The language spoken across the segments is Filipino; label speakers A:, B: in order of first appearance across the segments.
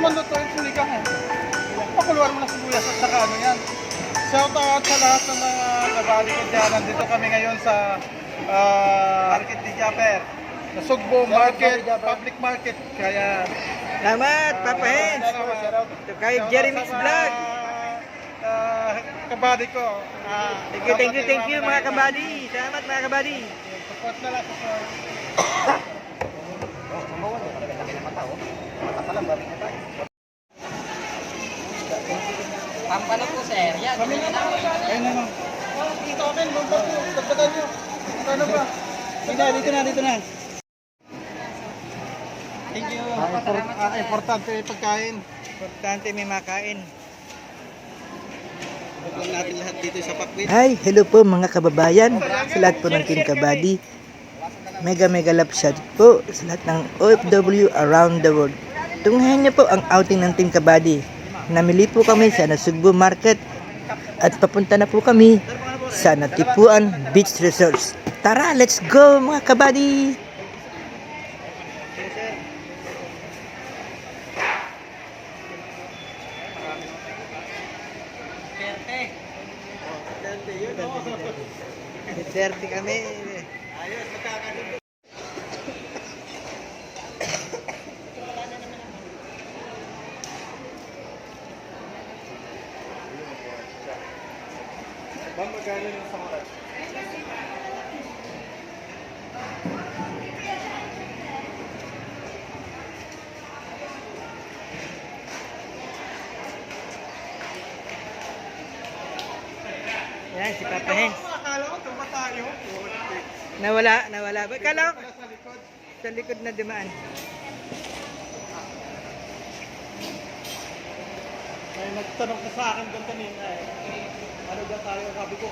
A: naman lutuin, suligang eh. Pakuluan mo na sibuyas at saka ano yan. Shout out sa lahat ng mga kabali ko dyan. Nandito kami ngayon sa Market ni Japper. Sa Sugbo Market, Public Market. Kaya
B: Salamat, Papa Hens. Ito kay Jeremy's Vlog.
A: Kabady ko.
B: Thank you mga kabady. Salamat mga kabady.
A: Support na lang, support.
C: Pampalok po, sir. Yan.
A: Ayun na lang. Dito kami, bumbar ko. Dagdagan nyo. Ano ba?
B: Dito na.
A: Thank you. Importante yung pagkain.
B: Importante may makain.
A: Huwag natin lahat dito sa pakwit.
B: Hi, hello po mga kababayan. Sa lahat po ng Team Kabady. Mega love shout po sa lahat ng OFW around the world. Tunghayan niyo po ang outing ng Team Kabady. Namili po kami sa Nasugbo Market at papunta na po kami sa Natipuan Beach Resorts. Tara, let's go mga kabady! Duterte kami.
A: Ayos, magkakaroon. Bang magkano yung isang oras?
B: Yan, si Papa Hens.
A: Akala ko tumba tayo.
B: Nawala. Kala ko
A: Sa likod.
B: sa likod na dumaan.
A: May nagtanong ka sa akin doon kanina eh. Ano ba tayo? Sabi ko,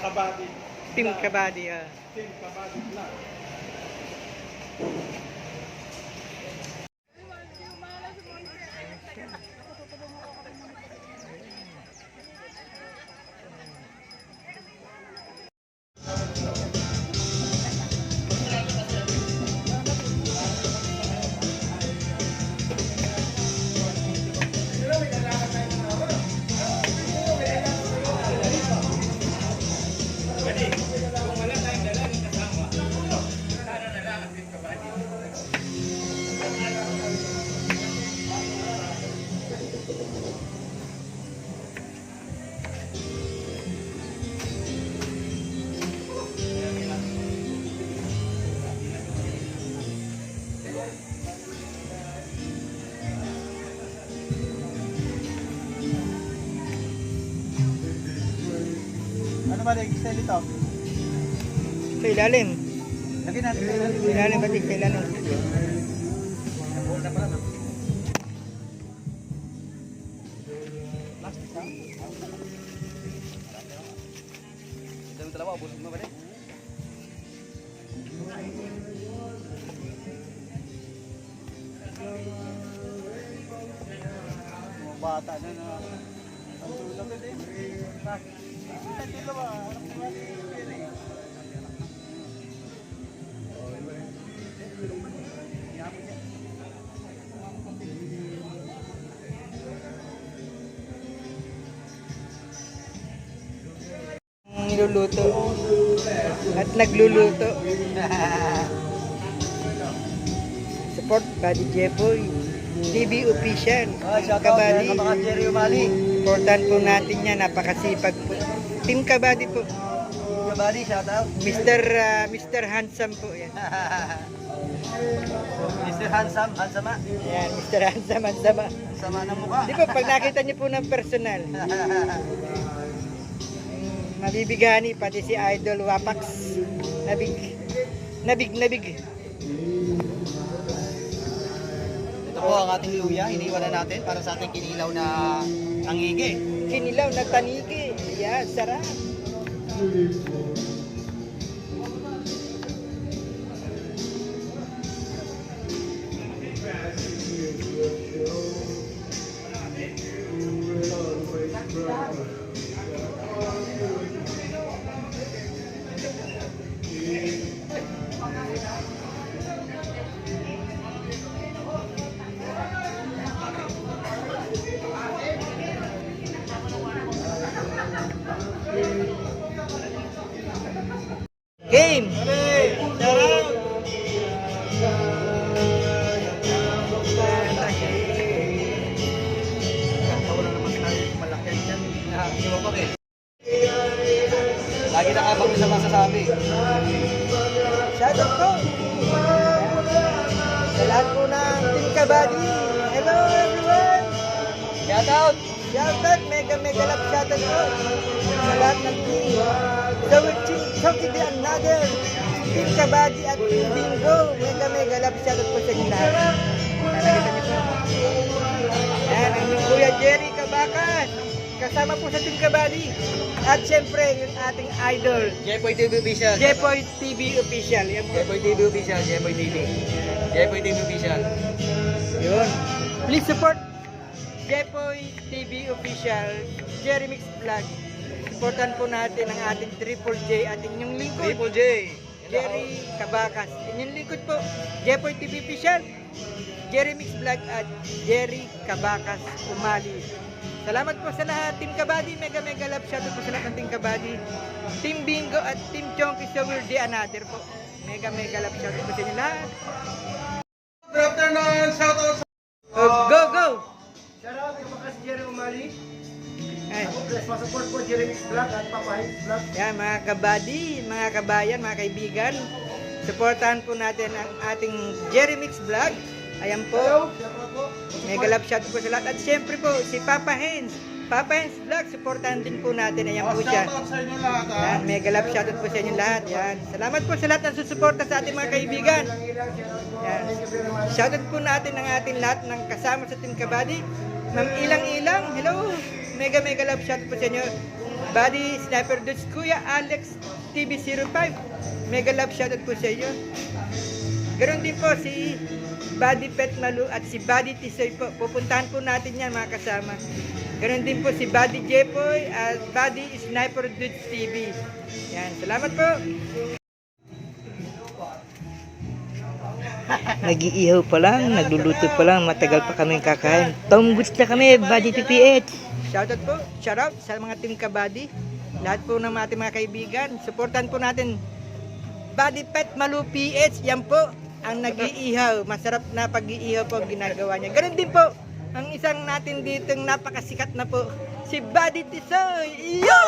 A: kabady.
B: Team Kabady.
A: Team kabady lang. Ano ba nag-sell ito?
B: Sa ilalim.
A: Lagyan natin sa
B: Sa ilalim pati sa ilalim.
A: plastic ha? Dami talaga, busog na ba rin? Mga bata na na ang tulog na din. Dito ba?
B: Niluluto at nagluluto. Support Buddy Jeboy TV official. Kabady.
A: Jerry Umali.
B: Important po natin yan. Napakasipag po. Team Kabady po.
A: Kabady, shout out.
B: Mr. Handsome po yan.
A: Mr. Handsome, handsome.
B: Yan, Mr. Handsome.
A: Sama ng mukha.
B: Di ba pag nakita niyo po ng personal, mabibigani pati si Idol Wapax. Nabig.
A: Ito po ang ating luya, iniwan na natin para sa ating kinilaw na tangigi.
B: Kinilaw na tanigi. Yan, sarap. Game!
C: Lagi nakabang sa masasabi.
B: Shoutout po! Sa lahat po ng Team Kabady. Hello everyone!
C: Shout out!
B: Shoutout! Mega love shoutout po! Sa lahat ng team. So we're talking to another Team Kabady at Team Bingo. Mega love shoutout po sa inyo lahat. Nakikita niyo po. Yan, ang inyong Kuya Jerry Kabakas. Kasama po sa Team Kabady. At syempre, yung ating idol,
C: Jepoy TV Official.
B: Jepoy TV Official. Yan po.
C: Jepoy TV Official. Jepoy TV. Jepoy TV Official.
B: Yun. Please support Jepoy TV Official, Jerry Mix Vlog. Supportan po natin ang ating Triple J at inyong lingkod,
C: Triple J.
B: Jerry Kabakas. Inyong lingkod po, Jepoy TV Official, Jerry Mix Vlog at Jerry Kabakas Umali. Salamat po sa lahat, Team Kabady. Mega love shoutout po sa lahat ng Team Kabady. Team Bingo at Team Chonky so we'll do another po. Mega love shoutout po sa inyo lahat.
A: Good afternoon, shout out sa
B: Go, go!
C: Shoutout kay Bakas Jerry Umali.
B: Ay.
C: Support po Jerry Mix Vlog at Papa Hits Vlog.
B: Yan, mga kabady, mga kabayan, mga kaibigan. Supportahan po natin ang ating Jerry Mix Vlog. Ayan po. Mega love shout po sa lahat. At syempre po, si Papa Hens. Papa Hens Vlog, supportahan din po natin. Ayan po siya.
A: shout out sa inyo lahat.
B: Yan, mega love shout po sa inyo lahat. Yan. Salamat po sa lahat ng susuporta sa ating mga kaibigan. Yan. Shoutout po natin ang ating lahat ng kasama sa Team Kabady. Ma'am Ilang, hello. Mega love shout po sa inyo. Buddy Sniper Dudes, Kuya Alex TV05. Mega love shout po sa inyo. Ganoon din po si Buddy Pet Malu at si Buddy Tisoy po. Pupuntahan po natin yan mga kasama. Ganoon din po si Buddy Jepoy at Buddy Sniper Dudes TV. Yan, salamat po. Nag-iihaw pa lang, nagluluto pa lang, matagal pa kami kakain. Tombuts na kami, Buddy PPH. Shoutout po, shoutout sa mga Team Kabady. Lahat po ng ating mga kaibigan, supportan po natin Buddy Pet Malu PH. Yan po ang nag-iihaw. Masarap na pag-iihaw po ang ginagawa niya. Ganun din po ang isang natin ditong napakasikat na po, si Buddy Tisoy. Yo!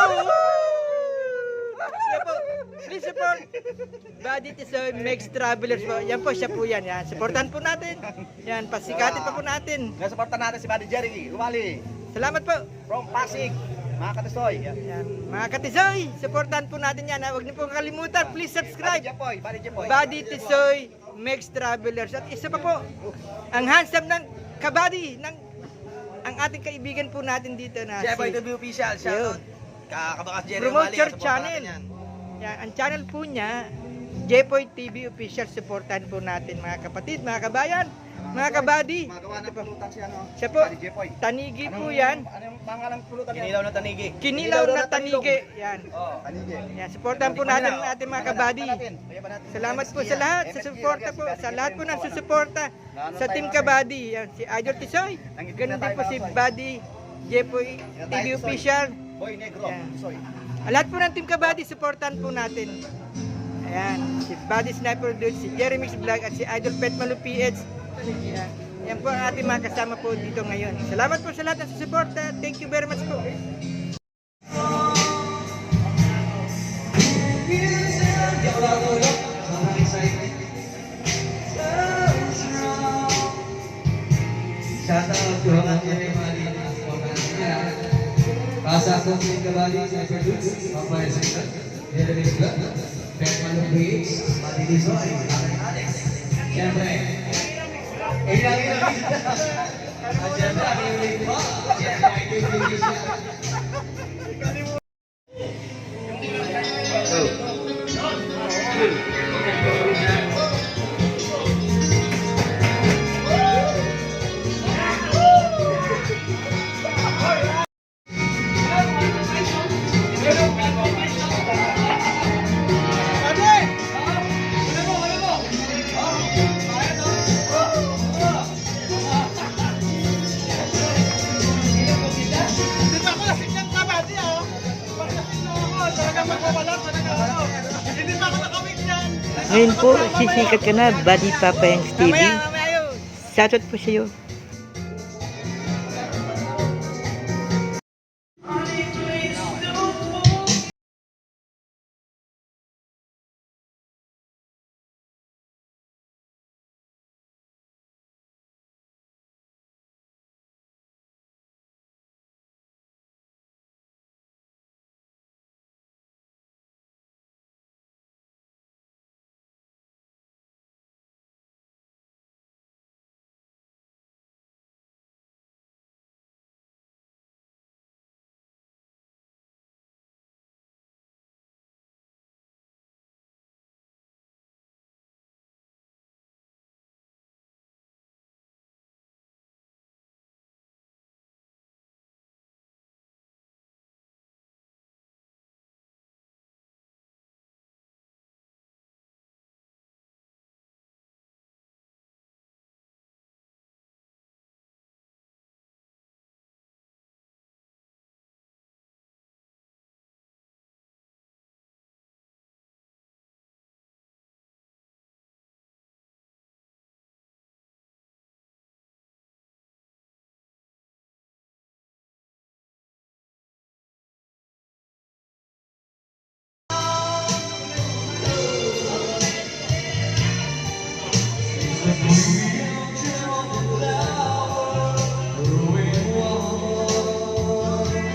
B: Yan po. Please support Buddy Tisoy Megs Travelers po. Yan po, siya po yan. Yan. Supportan po natin. Yan, pasikatin pa po natin.
C: Nasuportan natin si Buddy Jerry Umali.
B: Salamat po.
C: From Pasig. Mga katisoy.
B: Yan. Mga katisoy, supportan po natin yan. Huwag niyo pong kalimutan. Please subscribe.
C: Buddy Jepoy.
B: Buddy Tisoy Megs Travelers. At isa pa po, ang handsome ng Kabady, ang ating kaibigan po natin dito na
C: Jepoy
B: si
C: TV Official. Shoutout. Kabakas Jerry
B: Promote
C: Umali.
B: your
C: Supportan
B: channel.
C: natin yan.
B: Yan, ang channel po niya, Jepoy TV Official. Supportan po natin mga kapatid, mga kabayan, mga kabady.
C: Magawa ng pulutan siya, no?
B: Siya po,
C: Buddy Jepoy.
B: Tanigi po yan.
C: Ano yung pangalang pulutan yan? Kinilaw na tanigi.
B: Kinilaw na tanigi. Yan.
C: Oh, tanigi.
B: Yan, supportan po natin ang ating mga kabady. Salamat po sa lahat, sa suporta po, sa lahat po ng susuporta sa Team Kabady. Yan, si Idol Tisoy. Ganun din po si Buddy Jepoy TV Official.
C: Boy Negro.
B: Yan.
C: Soy.
B: Lahat po ng Team Kabady, supportan po natin. Ayan, si Buddy Sniper Dude, si Jerry Mix Vlog at si Idol Pet Malu PH. Ayan. Yan po ang ating mga kasama po dito ngayon. Salamat po sa lahat ng susuporta. Thank you very much po.
D: Shoutout to mga Jerry Mali na supportan niya. Pasa akong Team Kabady sa Produce, Papa Center, Jeremy Vlog, Berman Luis, Buddy Tisoy, Alex. Siyempre, ilang. At siyempre, ang iulit mo, siyempre, ay Division.
B: Ngayon po, sisikat ka na, Buddy Papa Yanks TV. Shoutout po sa'yo.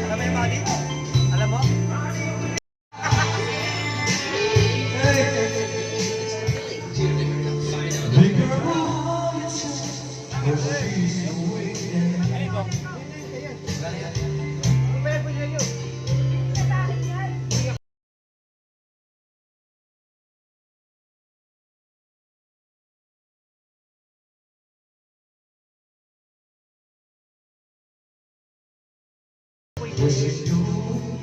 C: Alam mo yung Buddy? Alam mo?
D: Wishing you